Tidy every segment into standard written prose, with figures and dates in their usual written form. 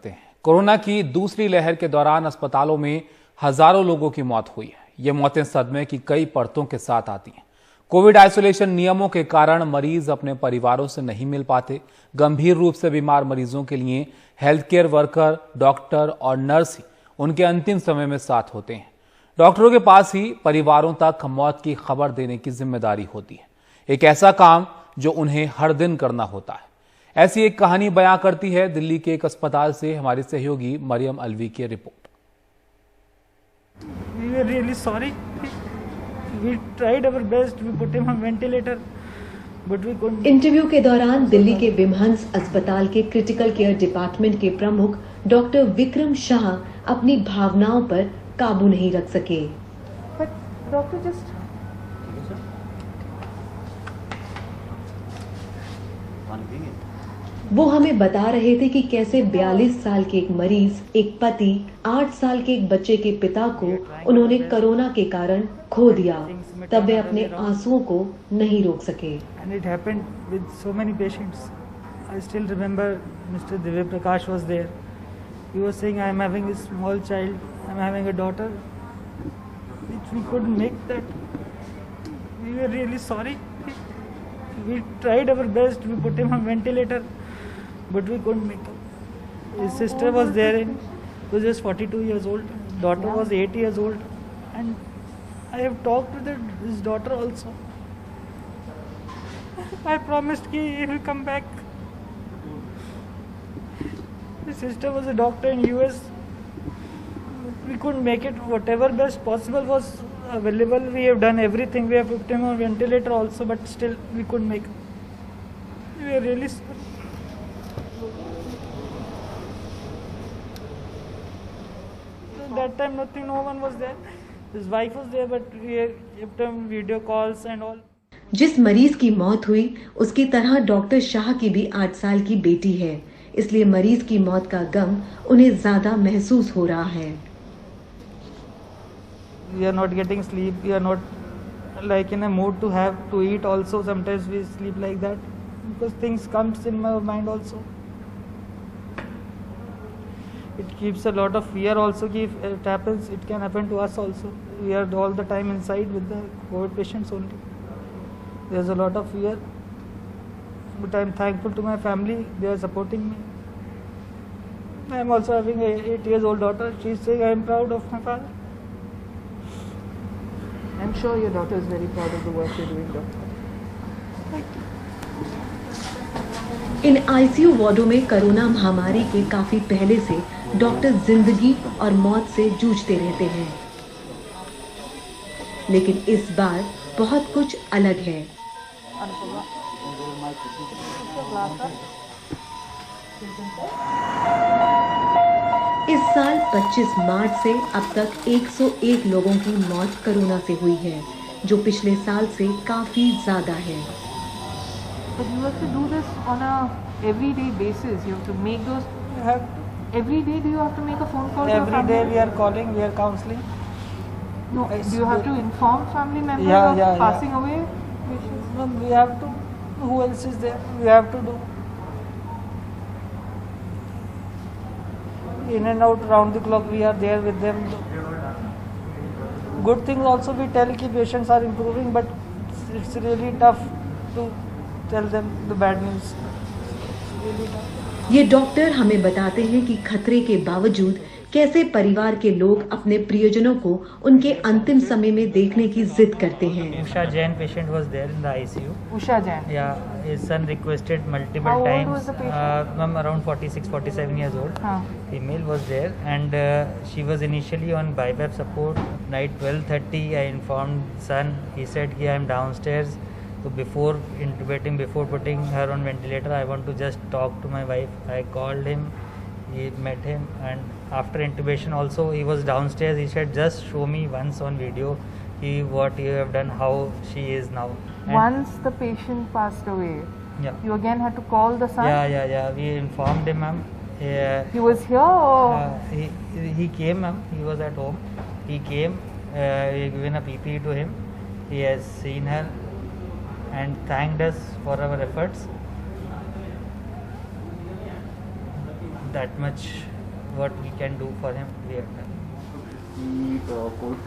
करते हैं। कोरोना की दूसरी लहर के दौरान अस्पतालों में हजारों लोगों की मौत हुई है। ये मौतें सदमे की कई परतों के साथ आती हैं। कोविड आइसोलेशन नियमों के कारण मरीज अपने परिवारों से नहीं मिल पाते। गंभीर रूप से बीमार मरीजों के लिए हेल्थ केयर वर्कर, डॉक्टर और नर्स ही उनके अंतिम समय में साथ होते हैं। डॉक्टरों के पास ही परिवारों तक मौत की खबर देने की जिम्मेदारी होती है, एक ऐसा काम जो उन्हें हर दिन करना होता है। ऐसी एक कहानी बयां करती है दिल्ली के एक अस्पताल से हमारी सहयोगी मरियम अलवी की report. We were really sorry. We tried our best. We put him on ventilator, but we couldn't. Interview के दौरान दिल्ली के विमहंस अस्पताल के क्रिटिकल केयर डिपार्टमेंट के प्रमुख डॉक्टर विक्रम शाह अपनी भावनाओं पर काबू नहीं रख सके। But doctor just. वो हमें बता रहे थे कि कैसे 42 साल के एक मरीज, एक पति, 8 साल के एक बच्चे के पिता को उन्होंने कोरोना के कारण खो दिया। तब वे अपने आंसुओं को नहीं रोक सके। And it happened with so many patients. I still remember Mr. Divya Prakash was there. He was saying, I am having a small child, I am having a daughter, which we couldn't make that. We were really sorry. We tried our best. We put him on ventilator, but we couldn't make it. His sister was there. He was just 42 years old. Daughter was 8 years old, and I have talked with his daughter also. I promised he will come back. His sister was a doctor in US. We couldn't make it. Whatever best possible was available. We have done everything. We have put him on ventilator also, but still we couldn't make it. We are really sorry. That time nothing, no one was there. His wife was there, but we kept him video calls and all. जिस मरीज की मौत हुई उसकी तरह doctor Shah की भी 8 साल की बेटी है, इसलिए मरीज की मौत का गम उन्हें ज्यादा महसूस हो रहा है। We are not getting sleep. We are not like in a mood to have to eat. Also, sometimes we sleep like that because things comes in my mind also. It keeps a lot of fear also. If it happens, it can happen to us also. We are all the time inside with the COVID patients only. There's a lot of fear, but I'm thankful to my family. They are supporting me. I'm also having a 8-year-old daughter. She's saying I'm proud of my father. I'm sure your daughter is very proud of the work you're doing, doctor. In ICU वार्डों में corona महामारी के काफी पहले से doctor जिंदगी और मौत से जूझते रहते हैं, लेकिन इस बार बहुत कुछ अलग है। इस साल 25 मार्च से अब तक 101 लोगों की मौत कोरोना से हुई है, जो पिछले साल से काफी ज्यादा है। But you have to do this on a everyday basis. You have to make those. Every day, do you have to make a phone call? Every day we are calling, we are counseling. No, do you have to inform family members of passing away patients? No, we have to. Who else is there? We have to do. In and out, round the clock, we are there with them. Good things also we tell कि patients are improving, but it's really tough to tell them the bad news. It's really tough. ये doctor हमें बताते हैं कि खतरे के बावजूद कैसे परिवार के लोग अपने प्रियजनों को उनके अंतिम समय में देखने की जिद करते हैं। Usha Jain patient was there in the ICU. Usha Jain. Yeah, his son requested multiple How old times. was the patient? Ma'am, around 46, 47 years old. Female was there, and she was initially on BiPAP support. Night 12:30, I informed son. He said, "I am downstairs." So before intubating, before putting her on ventilator, I want to just talk to my wife. I called him. He met him, and after intubation also he was downstairs. He said, "Just show me once on video, what you have done, how she is now." And Once the patient passed away, yeah, you again had to call the son? yeah. We informed him, ma'am. He was here or? He came, ma'am. He was at home. He came. We given a PPE to him. He has seen her and thanked us for our efforts. That much what we can do for him, we have done.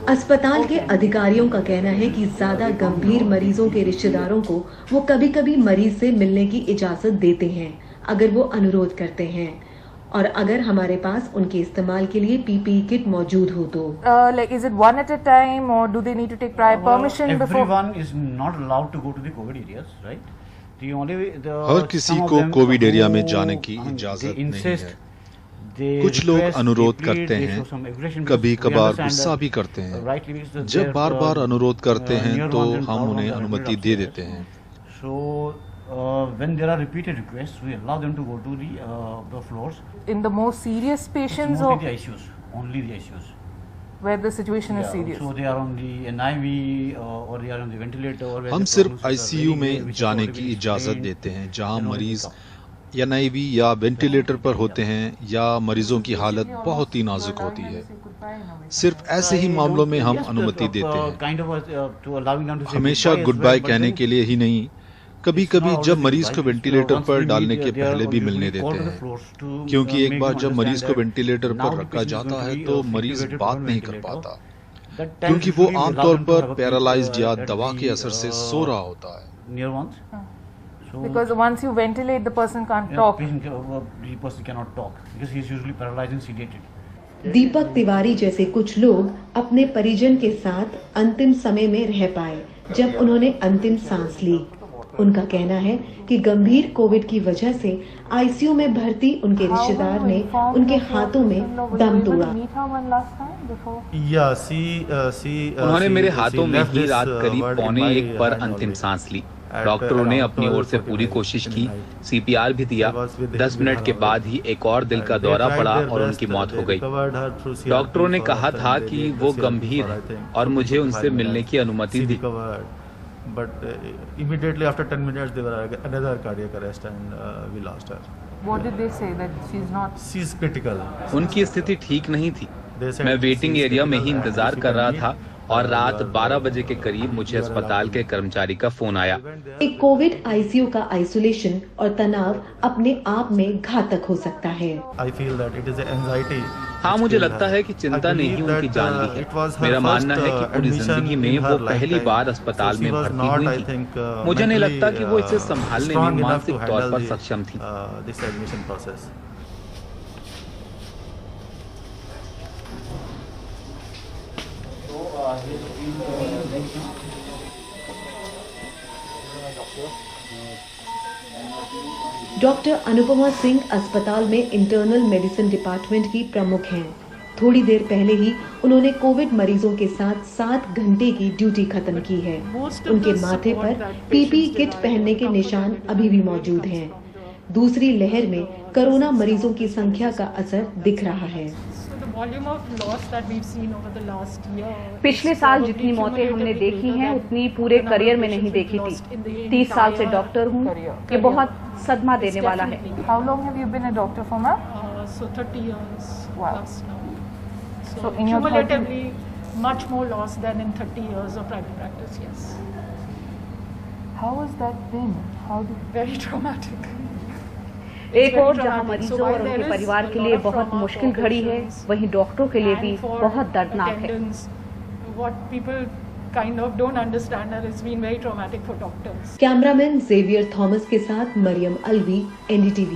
अस्पताल के अधिकारियों का कहना है कि ज्यादा गंभीर मरीजों के रिश्तेदारों को वो कभी-कभी मरीज से मिलने की इजाजत देते हैं अगर वो अनुरोध करते हैं और अगर हमारे पास उनके इस्तेमाल के लिए पीपीई किट मौजूद हो तो। Like, is it one at a time, or do they need to take prior permission before? Everyone is not allowed to go to the COVID areas, right? हर किसी को कोविड एरिया में जाने की इजाजत नहीं है। कुछ लोग अनुरोध करते हैं, कभी कभार गुस्सा भी करते हैं। जब बार बार अनुरोध करते हैं तो हम उन्हें अनुमति दे देते हैं। When there are repeated requests, we allow them to go to the floors. In the more serious patients, or or the ICUs, only the ICUs, where the situation is serious. So they are on the NIV or they are on the ventilator. हम सिर्फ ICU में जाने की इजाजत देते हैं जहां मरीज NIV या वेंटिलेटर पर होते हैं या मरीजों की हालत बहुत ही नाजुक होती है। सिर्फ ऐसे ही मामलों में हम अनुमति देते हैं, हमेशा गुड बाय कहने के लिए ही नहीं, कभी कभी जब मरीज को वेंटिलेटर पर डालने के पहले भी मिलने देते हैं, क्योंकि एक बार जब मरीज को वेंटिलेटर पर रखा जाता है तो मरीज बात नहीं कर पाता, क्योंकि वो आमतौर पर पैरालाइज्ड या दवा के असर से सो रहा होता है। Because once you ventilate, the person can't talk. The person cannot talk because he is usually paralyzed and sedated. Deepak Tiwari जैसे कुछ लोग अपने परिजन के साथ अंतिम समय में रह पाए जब उन्होंने अंतिम सांस ली। उनका कहना है कि गंभीर कोविड की वजह से आईसीयू में भर्ती उनके रिश्तेदार ने उनके हाथों में दम तोड़ा। उन्होंने मेरे हाथों में ही रात करीब 1:45 पर अंतिम सांस ली। डॉक्टरों ने अपनी ओर से पूरी कोशिश की, CPR भी दिया। 10 मिनट के बाद ही एक और दिल का दौरा पड़ा और उनकी मौत हो गई। डॉक्टरों ने कहा था कि वो गंभीर है और मुझे उनसे मिलने की अनुमति दी। But immediately after 10 minutes there was another cardiac arrest and we lost her. What did they say, that she's not? She's critical. उनकी स्थिति ठीक नहीं थी। मैं वेटिंग एरिया में ही इंतजार कर रहा था और रात 12 बजे के करीब मुझे अस्पताल के कर्मचारी का फोन आया। एक कोविड आईसीयू का आइसोलेशन और तनाव अपने आप में घातक हो सकता है। I feel that it is anxiety. हाँ, मुझे लगता है कि चिंता ने ही उनकी जान ली है। मेरा मानना है कि पूरी जिंदगी में वो पहली बार अस्पताल में भर्ती हुई थी। मुझे नहीं लगता कि वो इसे संभालने में मानसिक तौर पर सक्षम थी। डॉक्टर अनुपमा सिंह अस्पताल में इंटरनल मेडिसिन डिपार्टमेंट की प्रमुख हैं। थोड़ी देर पहले ही उन्होंने कोविड मरीजों के साथ 7 घंटे की ड्यूटी खत्म की है। उनके माथे पर पीपीई किट पहनने के निशान अभी भी मौजूद हैं। दूसरी लहर में कोरोना मरीजों की संख्या का असर दिख रहा है। पिछले साल जितनी मौतें हमने देखी हैं उतनी पूरे करियर में नहीं देखी थी। 30 साल से डॉक्टर हूँ, ये बहुत सदमा देने वाला है। How long have you been a doctor for, ma'am? So 30 years. Wow. Plus now. So in your cumulatively, much more loss than in 30 years of private practice. Yes. How has that been? Very traumatic. एक और जहां मरीजों और उनके परिवार के लिए बहुत मुश्किल घड़ी है, वहीं डॉक्टरों के लिए भी बहुत दर्दनाक है। What people kind of don't understand that it's been very traumatic for doctors. Cameraman Xavier Thomas के साथ मरियम अलवी, NDTV।